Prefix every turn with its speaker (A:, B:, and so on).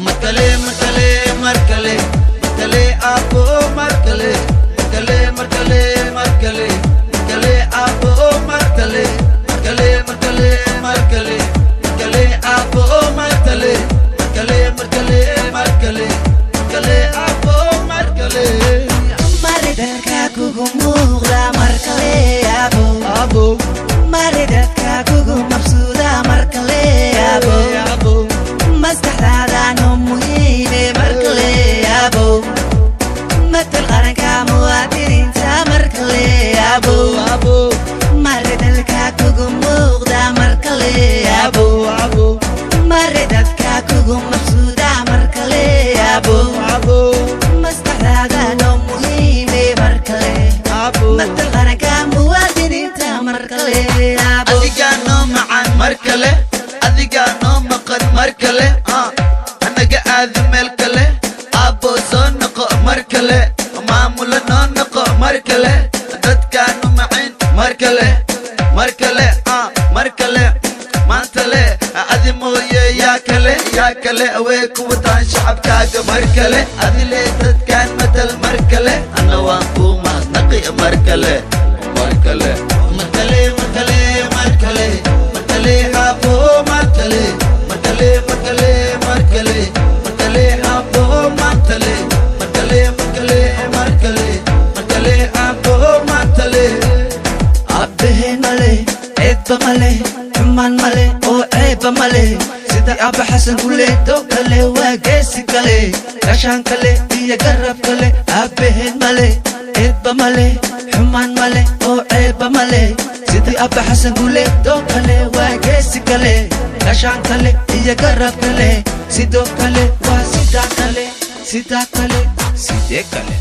A: Markale, markale, markale, markale, abo, markale, markale, markale, markale, markale, abo, markale, markale, markale, markale, markale, abo, markale, markale, markale, markale, markale, abo, markale.
B: Maridadka kugu muuqda markale abo,
A: Abo,
B: maridadka kugu mabsuuda markale abo,
A: abo,
B: maskaxdaada noo muhiime markale abo, matal qaranka muwaadiniinta markale abo,
A: abo,
B: maridadka kugu muuqda markale abo,
A: abo,
B: maridadka kugu mabsuuda markale abo,
A: abo,
B: maskaxdaada noo muhiime markale
A: abo.
B: matal qaranka muwaadiniinta markale abo.
A: Adiga noo macaan markale, adiga noo maqan markale, anaga aadi meel kale, abo soo noqo markale, maamula noo noqo markale, dadkaanu macin markale, markale, markale, maantale, adi mooye yaa kale, awee kuwa taan shacabkaaga markale, adile dadkaan matal markale, ana waan kuu mahadnaqi markale, markale, markale, markale, markale, markale, abo, markale, markale, markale, markale, markale, abo, markale, markale, markale, markale, markale, abo, markale.
B: Abbehen male, eebba male, xumaan male, oo ceebba male, sida Abba Xasan Guuleed oo kale waa geesi kale, gashaan kale iyo garab kale. Abbehen male, eebba male, xumaan male, oo ceebba male, sida Abba Xasan Guuleed oo kale waa geesi kale, gashaan kale iyo garab kale. Sidoo kale waa sidaa kale, sidaa kale, sidee kale.